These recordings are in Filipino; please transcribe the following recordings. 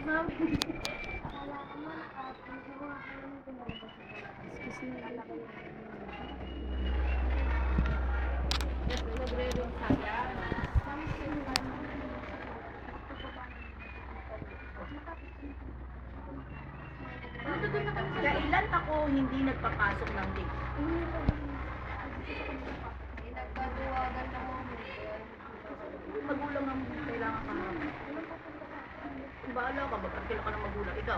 Ma'am. Excuse me. Nagre-ring saya. Kailan ako hindi nagpapasok ng date? Nagkaduwagan na mo. Magulang ang kailangan ka naman. Bahala ka, magkakila ka ng magulang. Ikaw?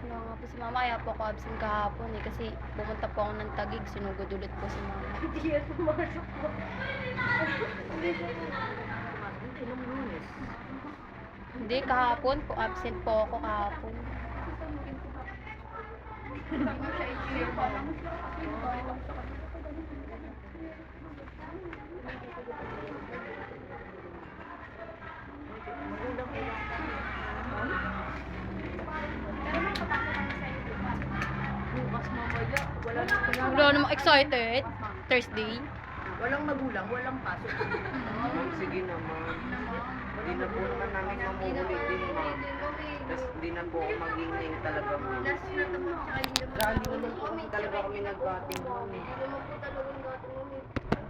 Wala nga po si mama, kaya po ako absent kahapon eh. Kasi pumunta po ako ng Taguig, sinugod ulit po si mama. Hindi yan pumasok po. Hindi, nung Lunes. Hindi, kahapon po, absent po ako kahapon. Magandang bukas mamaya. Wala namang excited. Thursday. Walang magulang, walang pasok. Ma'am, sige naman. Hindi na po naman namin mamuhuli din, ma'am. Tapos hindi na po ako maging talaga, ma'am. Last na ito po, tsaka hindi naman. Lagi naman po talaga kami nagbating, ma'am. Hindi naman po talagang gato kami.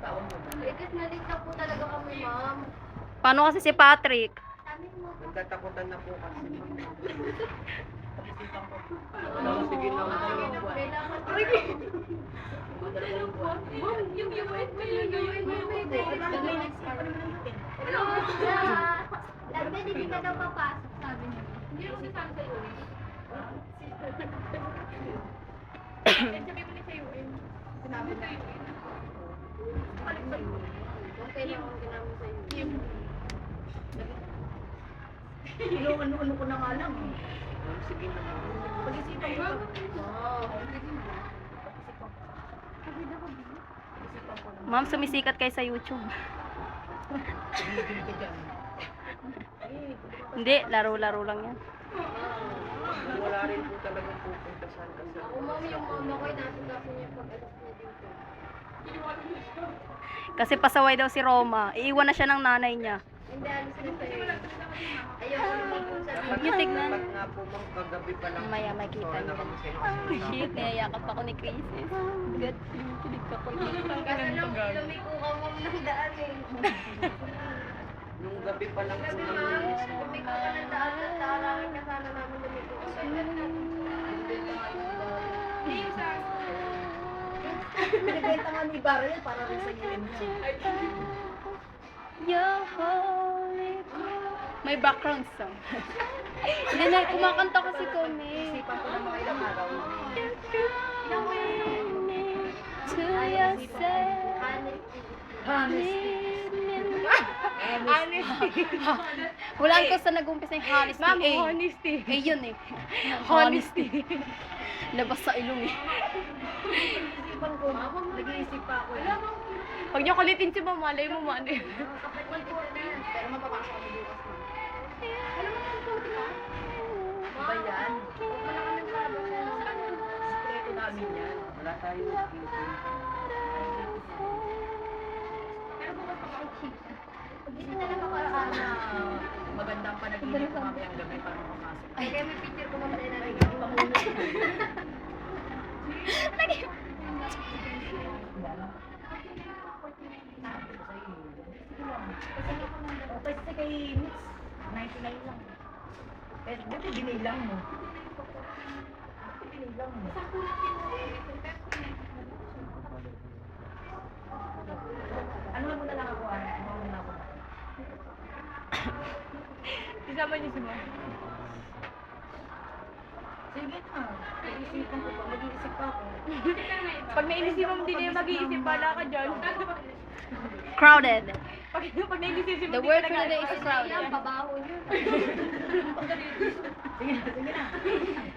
Taon mo. Kasi nalita po talaga kami, ma'am. Paano kasi si Patrick? Sabi mo po. Nagtatakutan na po kasi, ma'am. Ma'am, sige na, ma'am. Kailangan po. Yung UN ko yun. Lagda, hindi ka daw papasok, sabi niya. Hindi naman sabi sa UN. Sabi mo sa UN. Sinabi sa UN. Balik sa UN. Okay lang ang ginamit sa UN. Ano ko na nga lang. Ma'am, sige na, ma'am. Pag-isipan ko. Ma'am, sumisikat kayo sa YouTube. Tumigil ka dyan. Hindi, laro-laro lang yan. Wala rin po talagang pupunta sa kasal. Ako, ma'am, yung mama ko, inasin niya pag-alas niya dito. Kasi pasaway daw si Roma. Iiwan na siya ng nanay niya. Hindi, alis na sa'yo. Ayoko naman po sabihin. Yung tignan. Dapat nga po, ma'am, kagabi pa lang. Mamaya makita Wala niyo. kami sa inyo. Shit, niyayakap ako ni Crisis. God, kilig ako. Kasi lumiko ka, ma'am, ng daan eh. Nung gabi pa lang po Kasi ng ma'am, Lunes, lumiko ka ng daan at taarangin ka sana namin lumiko ka. Pinibenta nga ni Barrel para rin sa UNC. Your holy may background song. Hindi na, kumakanta kasi kami. Isipan ko na mga ilang araw. To yourself. Honesty. Wala ko sa nag-umpisa yung honesty. Ma'am, eh. honesty. Eh, yun eh. Honesty. Labas sa ilong eh. Isipan ko. Nag-iisip pa ako. Pag niyo kulitin si mama, malay mo man eh. Pero mapapasok kami bukas na. Iba yan. Sikreto namin yan. wala tayong meeting. Dito na lang ako na magandang panaginip ko mamayang gabi para makapasok. Ay, kaya may picture ko mamaya na rin. Kasi kay Miss, 99 lang. Eh, buti binilang mo. Binilang mo. Ano mo na lang ako, ano mo na ako. Isama niyo si mama. Sige na, iisipan ko pa, mag-iisip pa ako. Pag nainis si ma'am, hindi na yung mag-iisip. Bala ka dyan. Crowded. Pag nainis si ma'am, The word for the day is Yan, crowded. babaho yun. Sige na.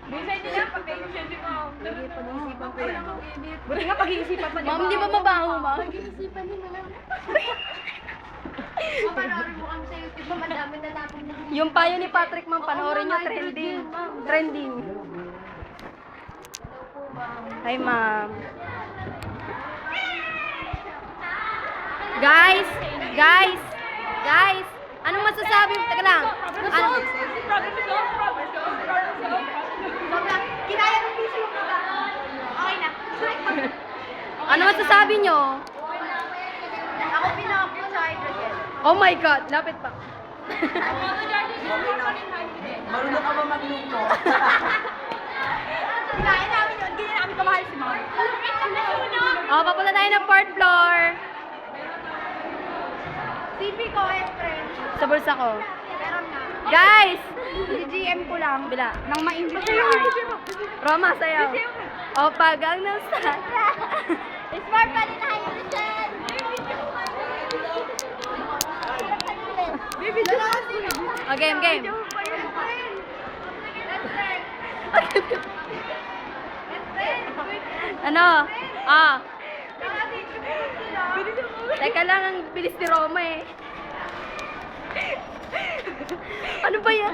Minsan nila, pag nainis si ma'am. Sige, pag-iisipan ko yan. Buti nga pag-iisipan pa niya. Ma'am, di ba mabaho, ma'am? Pag-iisipan nila lang. Panoorin mo kami sa YouTube, ma'am. Madami na natin na. Yung payo ni Patrick, ma'am, panoorin nyo, trending. Trending. Hi, ma'am. Guys, Anong masasabi mo? Teka lang. Ano? Kinaya ng piso yung mga. Okay na. Ano masasabi nyo? Ako pinaka-pro sa hydrogen. Oh my God, lapit pa. Marunong ka ba magluto? Kinain namin yun. Hindi namin kamahal si Mom. Oh, papunta tayo ng 4th floor. CP ko, friend. Sa bulsa ko. Meron nga. Guys! GM ko lang. Bila. Nang ma-English na art. Roma, sayaw. O, pagang ng sat. Smart pa rin na hydrogen. Baby, dala kasi. O, game, game. Ano? Ah. Teka lang, ang bilis ni Roma eh. Ano ba yan?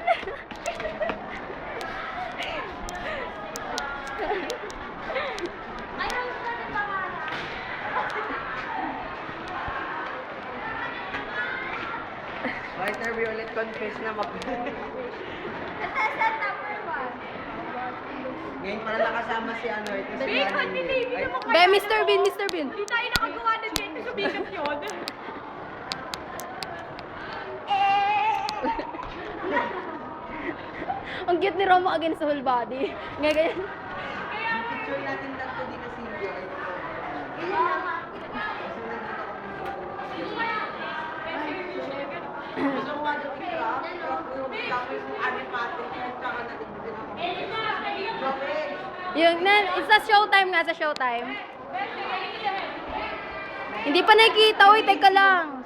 Writer Violet confess na Ngayon pala nakasama si ano, ito si Bacon, Annie. baby, Ay, naman Be, Mr. Bean, Mr. Bean. Hindi tayo nakagawa ng dito sa bigat yun. Ang cute ni Roma against the whole body. Nga ganyan. picture natin tatlo di kasi yun. Gusto ko nga daw i-crop. Tapos yung animatic yung tsaka natin Yung, it's a showtime nga, sa showtime. Hindi pa nakikita, uy, teka lang.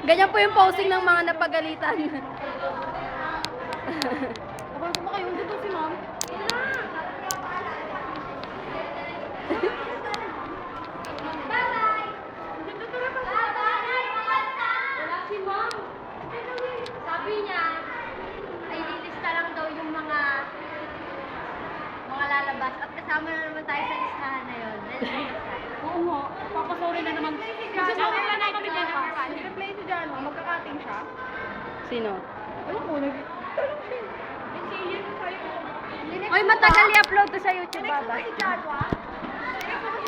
Ganyan po yung posing ng mga napagalitan. Kapag mo kayo, dito si Mom. Wala si Mom. Sabi niya, ay lilista lang daw yung mga lalabas at kasama na naman tayo sa listahan na yun. Oo nga. Papasorry na naman. Kasi okay na namin dyan. Replay si Jano. Magkakating siya. Sino? Ewan ko, nagtanong siya. Yung sa'yo. Uy, matagal i-upload to sa YouTube, Next baba. si Jano, ah.